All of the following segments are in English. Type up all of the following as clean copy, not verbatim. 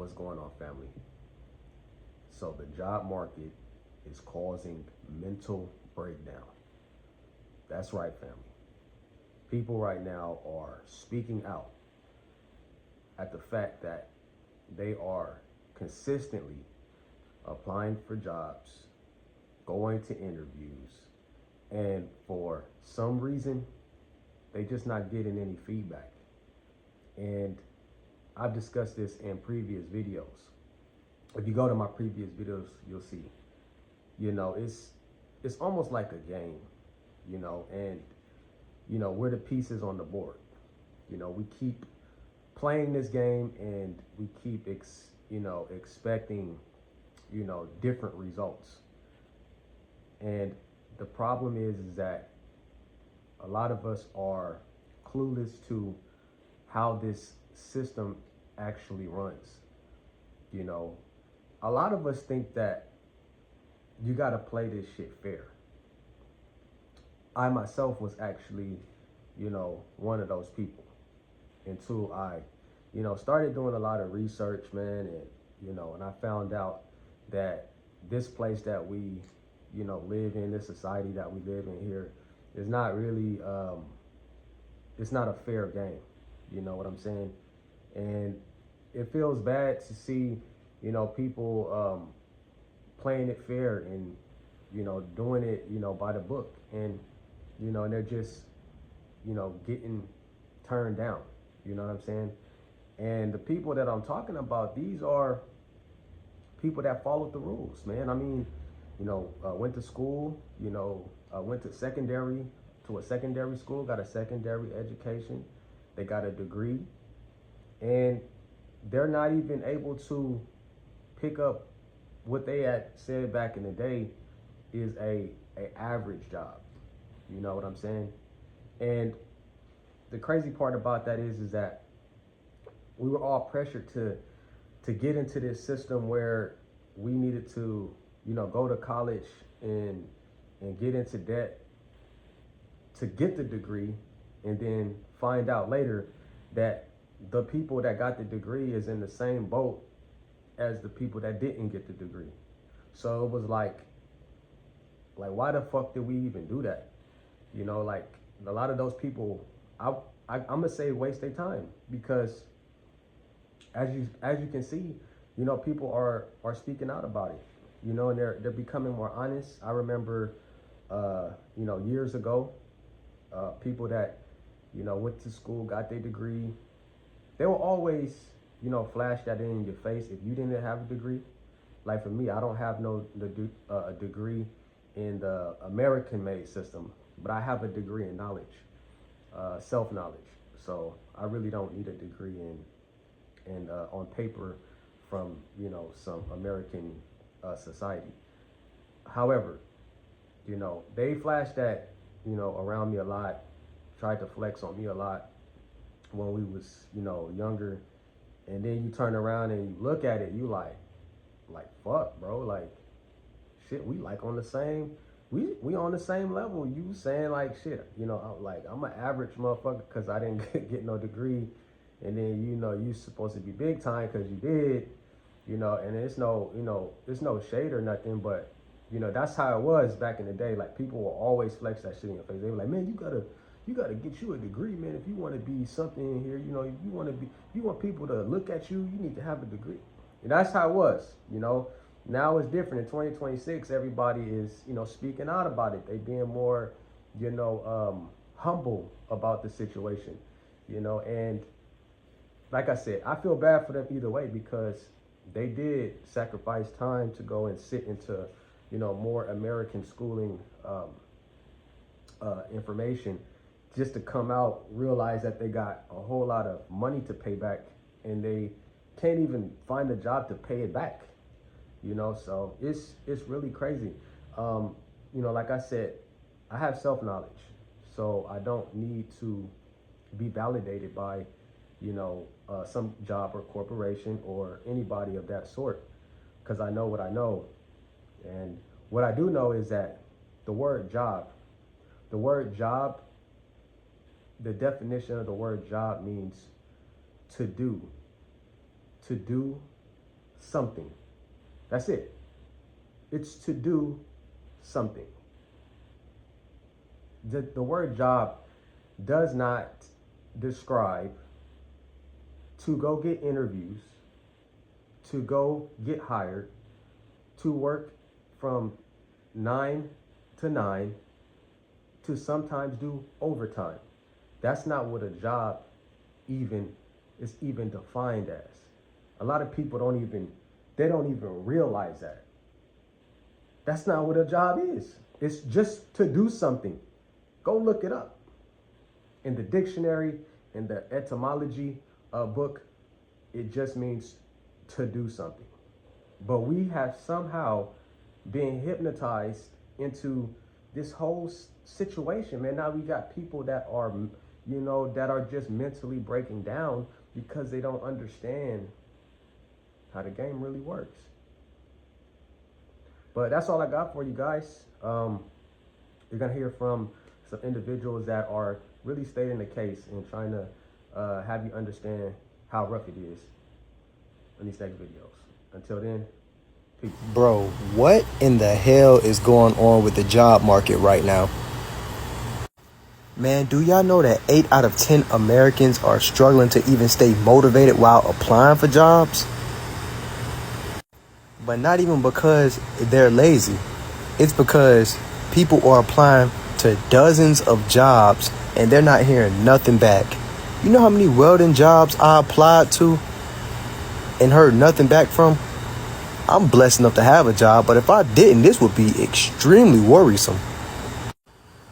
What's going on, family? So the job market is causing mental breakdown. That's right, family. People right now are speaking out at the fact that they are consistently applying for jobs, going to interviews, and for some reason, they just not getting any feedback. And I've discussed this in previous videos. If you go to my previous videos, you'll see, it's almost like a game, and, we're the pieces on the board. We keep playing this game and we keep, expecting, different results. And the problem is that a lot of us are clueless to how this system actually runs. A lot of us think that you got to play this shit fair. I myself was actually, one of those people until I, started doing a lot of research, man, and I found out that this place that we, live in, this society that we live in here is not really, it's not a fair game. You know what I'm saying? And it feels bad to see, people playing it fair and, doing it, by the book. And, and they're just, getting turned down. You know what I'm saying? And the people that I'm talking about, these are people that followed the rules, man. I mean, went to school, went to a secondary school, got a secondary education. They got a degree, and they're not even able to pick up what they had said back in the day is a average job. You know what I'm saying? And the crazy part about that is that we were all pressured to get into this system where we needed to, go to college and get into debt to get the degree, and then find out later that the people that got the degree is in the same boat as the people that didn't get the degree. So it was like why the fuck did we even do that? Like a lot of those people, I'm gonna say waste their time, because as you can see, people are speaking out about it, and they're becoming more honest. I remember, years ago, people that, went to school, got their degree, they will always, flash that in your face if you didn't have a degree. Like for me, I don't have a degree in the American-made system, but I have a degree in knowledge, self-knowledge. So I really don't need a degree in on paper from, some American society. However, they flashed that, around me a lot, tried to flex on me a lot when we was, younger. And then you turn around and you look at it, you like fuck, bro, like shit, we like on the same, we on the same level. You saying like shit, I'm an average motherfucker because I didn't get no degree, and then you supposed to be big time because you did, and it's no shade or nothing, but that's how it was back in the day. Like people will always flex that shit in your face. They were like, man, you gotta get you a degree, man. If you want to be something in here, if you want people to look at you, you need to have a degree. And that's how it was, Now it's different. In 2026, everybody is, speaking out about it. They being more, humble about the situation, and like I said, I feel bad for them either way, because they did sacrifice time to go and sit into, more American schooling information, just to come out, realize that they got a whole lot of money to pay back, and they can't even find a job to pay it back. So it's really crazy. Like I said, I have self-knowledge, so I don't need to be validated by, some job or corporation or anybody of that sort, because I know what I know. And what I do know is that the word job, the definition of the word job means to do something. That's it. It's to do something. The word job does not describe to go get interviews, to go get hired, to work from 9 to 9, to sometimes do overtime. That's not what a job is even defined as. A lot of people don't even realize that. That's not what a job is. It's just to do something. Go look it up. In the dictionary, in the etymology book, it just means to do something. But we have somehow been hypnotized into this whole situation, man. Now we got people that are, that are just mentally breaking down because they don't understand how the game really works. But that's all I got for you guys. You're gonna hear from some individuals that are really stating the case and trying to have you understand how rough it is in these next videos. Until then, peace. Bro, what in the hell is going on with the job market right now? Man, do y'all know that 8 out of 10 Americans are struggling to even stay motivated while applying for jobs? But not even because they're lazy. It's because people are applying to dozens of jobs and they're not hearing nothing back. You know how many welding jobs I applied to and heard nothing back from? I'm blessed enough to have a job, but if I didn't, this would be extremely worrisome.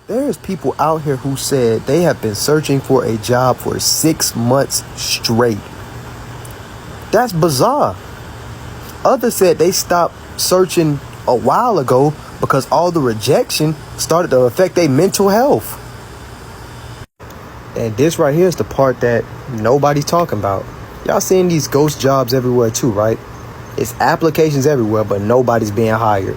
There's people out here who said they have been searching for a job for 6 months straight. That's bizarre. Others said they stopped searching a while ago because all the rejection started to affect their mental health. And this right here is the part that nobody's talking about. Y'all seeing these ghost jobs everywhere too, right? It's applications everywhere, but nobody's being hired.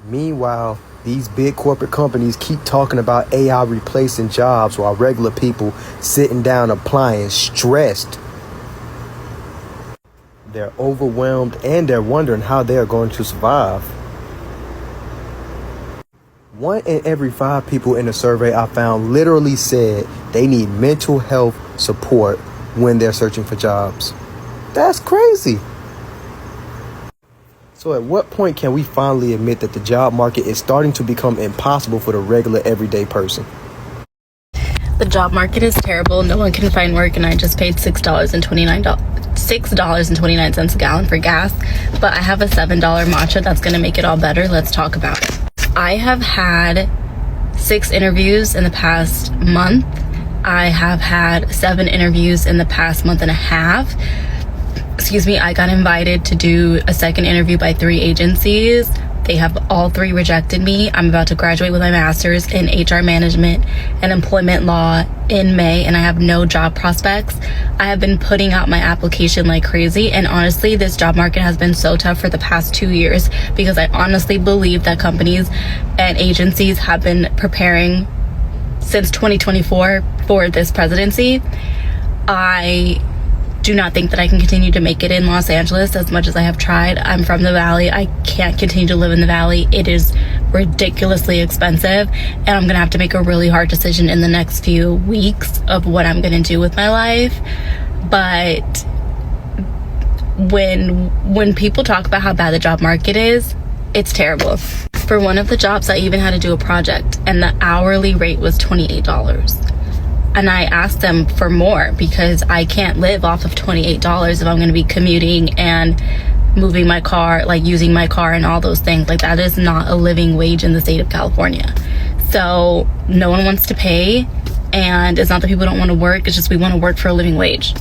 Meanwhile, these big corporate companies keep talking about AI replacing jobs while regular people sitting down applying stressed. They're overwhelmed and they're wondering how they are going to survive. 1 in every 5 people in a survey I found literally said they need mental health support when they're searching for jobs. That's crazy. So at what point can we finally admit that the job market is starting to become impossible for the regular everyday person? The job market is terrible. No one can find work, and I just paid $6.29 a gallon for gas. But I have a $7 matcha that's going to make it all better. Let's talk about it. I have had 6 interviews in the past month. I have had 7 interviews in the past month and a half. I got invited to do a second interview by 3 agencies. They have all 3 rejected me. I'm about to graduate with my master's in HR management and employment law in May, and I have no job prospects. I have been putting out my application like crazy, and honestly, this job market has been so tough for the past 2 years because I honestly believe that companies and agencies have been preparing since 2024 for this presidency. I do not think that I can continue to make it in Los Angeles as much as I have tried. I'm from the Valley. I can't continue to live in the Valley. It is ridiculously expensive, and I'm gonna have to make a really hard decision in the next few weeks of what I'm gonna do with my life. But when people talk about how bad the job market is, it's terrible. For one of the jobs, I even had to do a project, and the hourly rate was $28. And I asked them for more because I can't live off of $28 if I'm going to be commuting and moving my car, like using my car and all those things. Like, that is not a living wage in the state of California. So no one wants to pay, and it's not that people don't want to work, it's just we want to work for a living wage.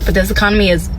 But this economy is